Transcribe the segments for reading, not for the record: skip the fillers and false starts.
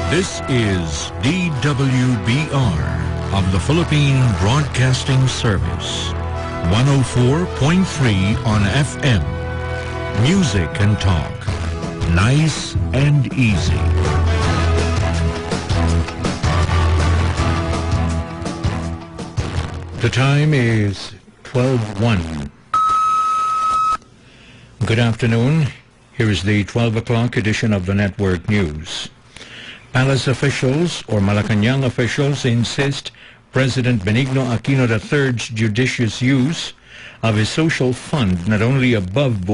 This is DWBR of the Philippine Broadcasting Service. 104.3 on FM. Music and talk. Nice and easy. The time is 12:01. Good afternoon. Here is the 12 o'clock edition of the Network News. Palace officials or Malacanang officials insist President Benigno Aquino III's judicious use of his social fund is not only above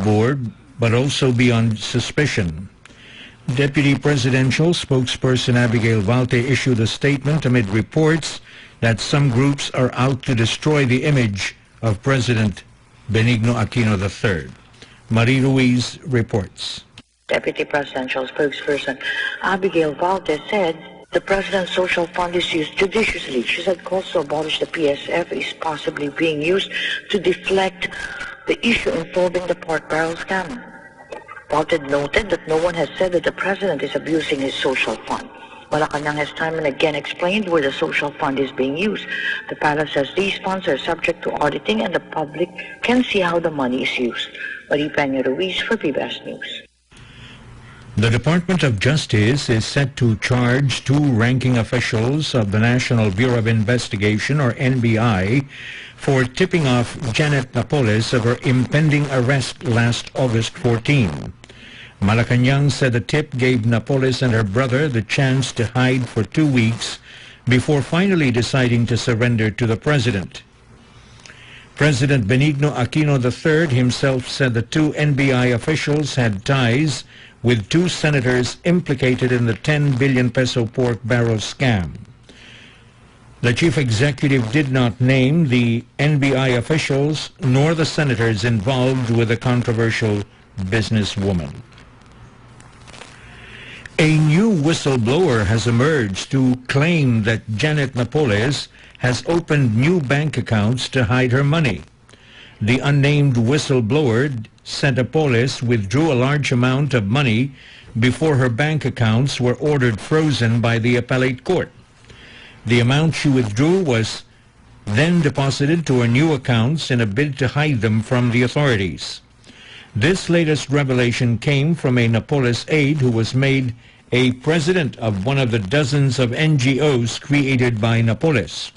board, but also beyond suspicion. Deputy Presidential Spokesperson Abigail Valte issued a statement amid reports that some groups are out to destroy the image of President Benigno Aquino III. Marie Ruiz reports. Deputy Presidential Spokesperson Abigail Valdez said the President's social fund is used judiciously. She said calls to abolish the PSF is possibly being used to deflect the issue involving the pork barrel scam. Valdez noted that no one has said that the President is abusing his social fund. Malacanang has time and again explained where the social fund is being used. The palace says these funds are subject to auditing and the public can see how the money is used. Marie Peña Ruiz for PBS News. The Department of Justice is set to charge two ranking officials of the National Bureau of Investigation, or NBI, for tipping off Janet Napoles of her impending arrest last August 14. Malacanang said the tip gave Napoles and her brother the chance to hide for 2 weeks before finally deciding to surrender to the President. President Benigno Aquino III himself said the two NBI officials had ties with two senators implicated in the 10 billion peso pork barrel scam. The chief executive did not name the NBI officials nor the senators involved with the controversial businesswoman. A new whistleblower has emerged to claim that Janet Napoles has opened new bank accounts to hide her money. The unnamed whistleblower said Napoles withdrew a large amount of money before her bank accounts were ordered frozen by the appellate court. The amount she withdrew was then deposited to her new accounts in a bid to hide them from the authorities. This latest revelation came from a Napoles aide who was made a president of one of the dozens of NGOs created by Napoles.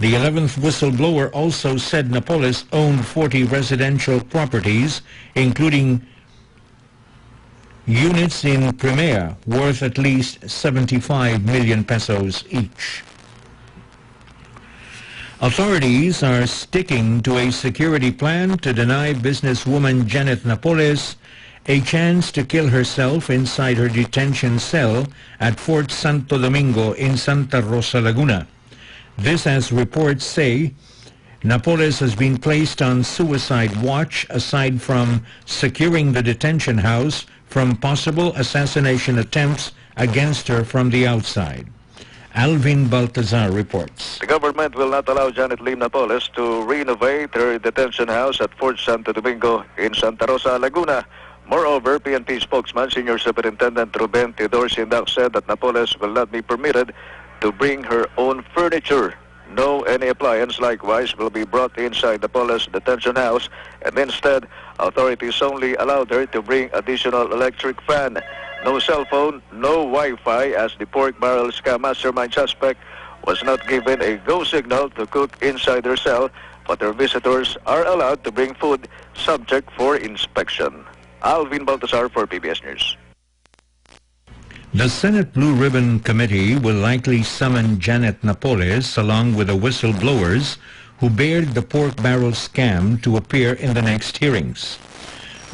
The 11th whistleblower also said Napoles owned 40 residential properties, including units in Crimea worth at least 75 million pesos each. Authorities are sticking to a security plan to deny businesswoman Janet Napoles a chance to kill herself inside her detention cell at Fort Santo Domingo in Santa Rosa, Laguna. This, as reports say, Napoles has been placed on suicide watch aside from securing the detention house from possible assassination attempts against her from the outside. Alvin Baltazar reports. The government will not allow Janet Lim Napoles to renovate her detention house at Fort Santo Domingo in Santa Rosa, Laguna. Moreover, PNP spokesman Senior Superintendent Ruben Teodor Sindak said that Napoles will not be permitted to bring her own furniture. No any appliance likewise will be brought inside Napoles detention house, and instead, authorities only allowed her to bring additional electric fan. No cell phone, no Wi-Fi, as the pork barrel scam mastermind suspect was not given a go signal to cook inside her cell, but her visitors are allowed to bring food subject for inspection. Alvin Baltasar for PBS News. The Senate Blue Ribbon Committee will likely summon Janet Napoles along with the whistleblowers who bared the pork barrel scam to appear in the next hearings.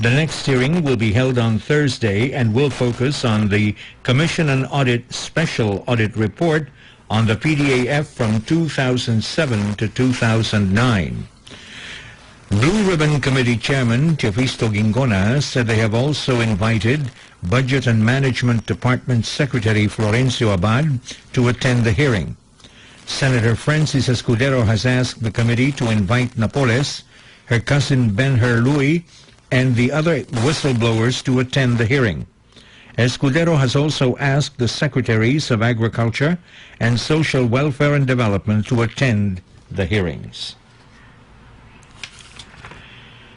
The next hearing will be held on Thursday and will focus on the Commission on Audit Special Audit Report on the PDAF from 2007 to 2009. Blue Ribbon Committee Chairman Teofisto Gingona said they have also invited Budget and Management Department Secretary Florencio Abad to attend the hearing. Senator Francis Escudero has asked the committee to invite Napoles, her cousin Ben Herluy, and the other whistleblowers to attend the hearing. Escudero has also asked the Secretaries of Agriculture and Social Welfare and Development to attend the hearings.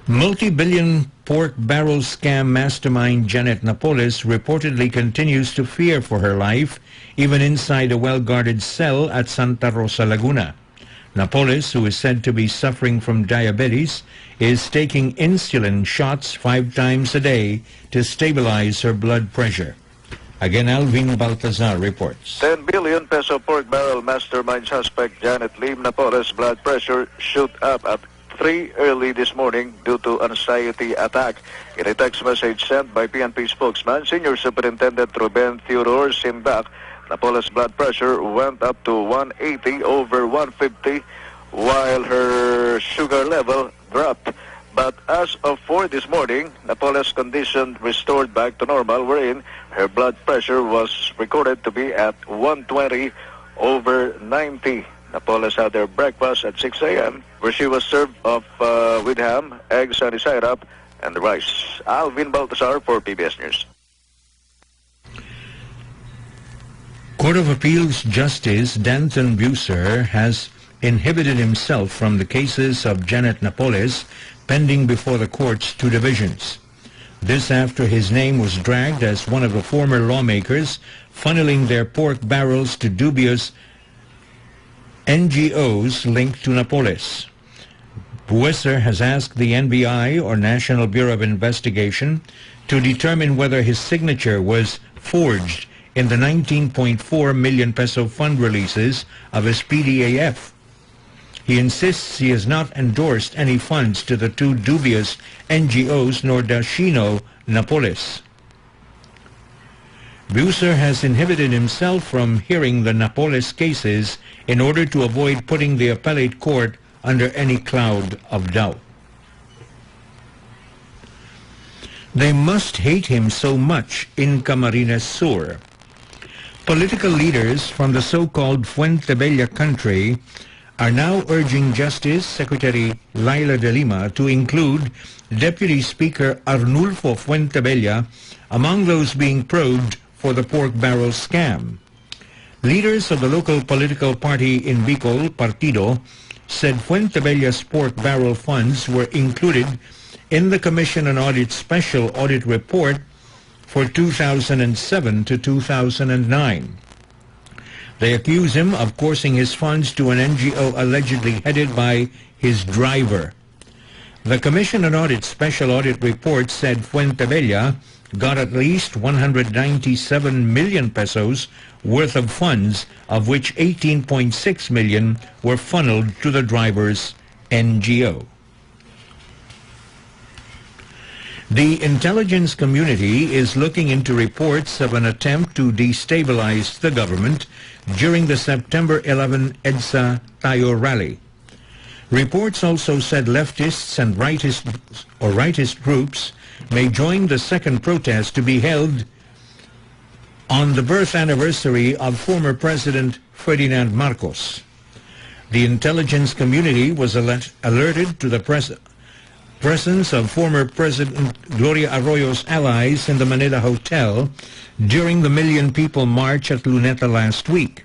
Multi-billion pork barrel scam mastermind Janet Napoles reportedly continues to fear for her life, even inside a well-guarded cell at Santa Rosa, Laguna. Napoles, who is said to be suffering from diabetes, is taking insulin shots 5 times a day to stabilize her blood pressure. Again, Alvin Baltazar reports. 10 billion peso pork barrel mastermind suspect Janet Lim Napoles' blood pressure shoot up at 3 early this morning due to anxiety attack. In a text message sent by PNP spokesman, Senior Superintendent Ruben Theodore Sindak, Napoles' blood pressure went up to 180 over 150 while her sugar level dropped. But as of 4 this morning, Napoles' condition restored back to normal, wherein her blood pressure was recorded to be at 120 over 90. Napoles had her breakfast at 6 a.m., where she was served up with ham, eggs, sunny side up, and rice. Alvin Baltasar for PBS News. Court of Appeals Justice Danton Buser has inhibited himself from the cases of Janet Napoles pending before the court's 2 divisions. This after his name was dragged as one of the former lawmakers funneling their pork barrels to dubious NGOs linked to Napoles. Buser has asked the NBI, or National Bureau of Investigation, to determine whether his signature was forged in the 19.4 million peso fund releases of his PDAF. He insists he has not endorsed any funds to the 2 dubious NGOs, nor does she know Napoles. Buser has inhibited himself from hearing the Napoles cases in order to avoid putting the appellate court under any cloud of doubt. They must hate him so much in Camarines Sur. Political leaders from the so-called Fuentebella country are now urging Justice Secretary Laila de Lima to include Deputy Speaker Arnulfo Fuentebella among those being probed for the pork barrel scam. Leaders of the local political party in Bicol, Partido, said Fuentebella's pork barrel funds were included in the Commission on Audit Special Audit Report for 2007 to 2009. They accuse him of coursing his funds to an NGO allegedly headed by his driver. The Commission on Audit Special Audit Report said Fuentebella got at least 197 million pesos worth of funds, of which 18.6 million were funneled to the driver's NGO. The intelligence community is looking into reports of an attempt to destabilize the government during the September 11 EDSA Tayo rally. Reports also said leftists and rightist groups may join the second protest to be held on the birth anniversary of former President Ferdinand Marcos. The intelligence community was alerted to the presence of former President Gloria Arroyo's allies in the Manila Hotel during the Million People March at Luneta last week.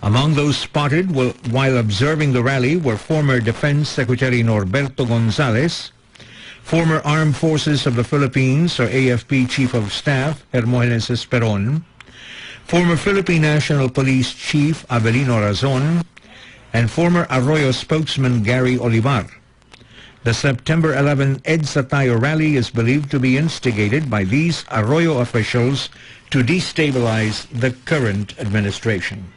Among those spotted while observing the rally were former Defense Secretary Norberto Gonzales, former Armed Forces of the Philippines, or AFP Chief of Staff Hermogenes Esperon, former Philippine National Police Chief Avelino Razon, and former Arroyo spokesman Gary Olivar. The September 11 EDSA Tayo rally is believed to be instigated by these Arroyo officials to destabilize the current administration.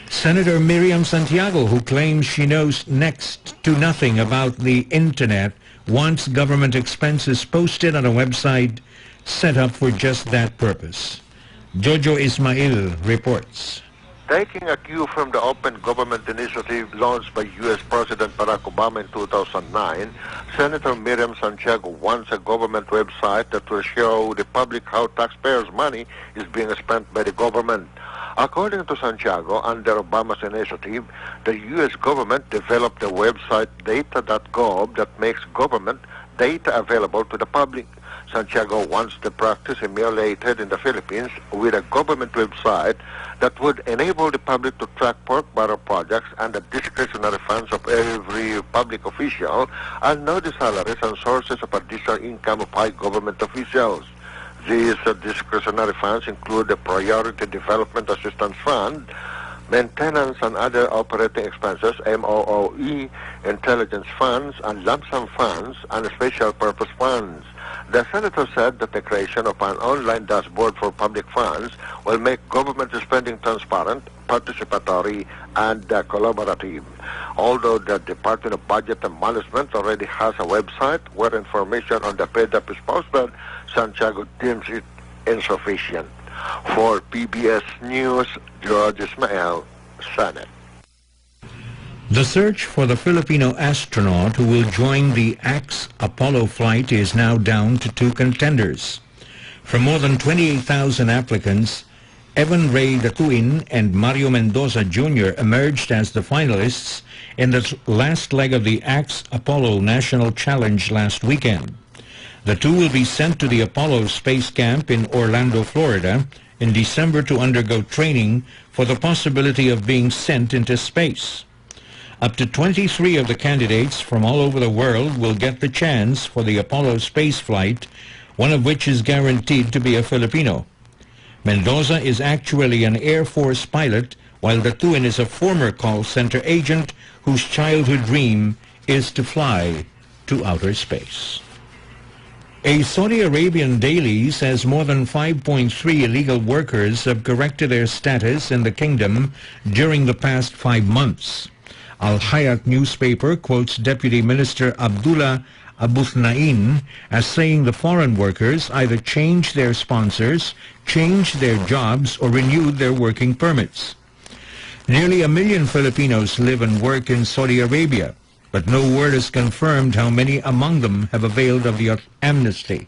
Senator Miriam Santiago, who claims she knows next to nothing about the Internet, wants government expenses posted on a website set up for just that purpose. Jojo Ismail reports. Taking a cue from the Open Government Initiative launched by U.S. President Barack Obama in 2009, Senator Miriam Santiago wants a government website that will show the public how taxpayers' money is being spent by the government. According to Santiago, under Obama's initiative, the U.S. government developed the website data.gov that makes government data available to the public. Santiago wants the practice emulated in the Philippines with a government website that would enable the public to track pork barrel projects and the discretionary funds of every public official and know the salaries and sources of additional income of high government officials. These discretionary funds include the Priority Development Assistance Fund, maintenance and other operating expenses, MOOE, intelligence funds, and lump sum funds, and special purpose funds. The senator said that the creation of an online dashboard for public funds will make government spending transparent, participatory, and collaborative. Although the Department of Budget and Management already has a website where information on the paid-up is posted, Santiago deems it insufficient. For PBS News, George Ismael, Senate. The search for the Filipino astronaut who will join the AX Apollo flight is now down to 2 contenders. From more than 28,000 applicants, Evan Ray Datuin and Mario Mendoza Jr. emerged as the finalists in the last leg of the AX Apollo National Challenge last weekend. The two will be sent to the Apollo Space Camp in Orlando, Florida, in December to undergo training for the possibility of being sent into space. Up to 23 of the candidates from all over the world will get the chance for the Apollo space flight, one of which is guaranteed to be a Filipino. Mendoza is actually an Air Force pilot, while Datuin is a former call center agent whose childhood dream is to fly to outer space. A Saudi Arabian daily says more than 5.3 illegal workers have corrected their status in the kingdom during the past 5 months. Al Hayat newspaper quotes Deputy Minister Abdullah Abuthnain as saying the foreign workers either changed their sponsors, changed their jobs, or renewed their working permits. Nearly 1 million Filipinos live and work in Saudi Arabia, but no word is confirmed how many among them have availed of the amnesty.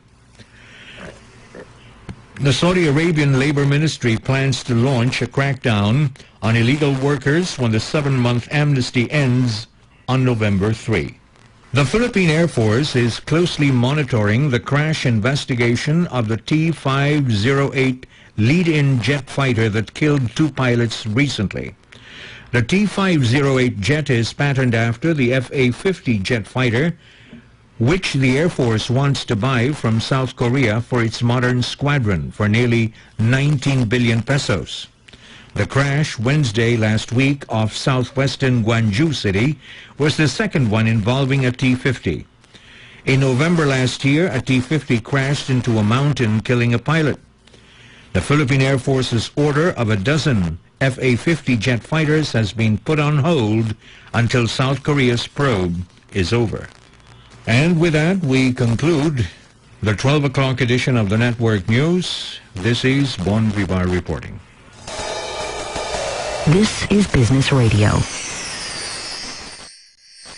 The Saudi Arabian Labor Ministry plans to launch a crackdown on illegal workers when the 7-month amnesty ends on November 3. The Philippine Air Force is closely monitoring the crash investigation of the T-508 lead-in jet fighter that killed 2 pilots recently. The T-508 jet is patterned after the F-A-50 jet fighter, which the Air Force wants to buy from South Korea for its modern squadron for nearly 19 billion pesos. The crash Wednesday last week off southwestern Gwangju City was the second one involving a T-50. In November last year, a T-50 crashed into a mountain, killing a pilot. The Philippine Air Force's order of a dozen F-A-50 jet fighters has been put on hold until South Korea's probe is over. And with that, we conclude the 12 o'clock edition of the Network News. This is Vibar reporting. This is Business Radio.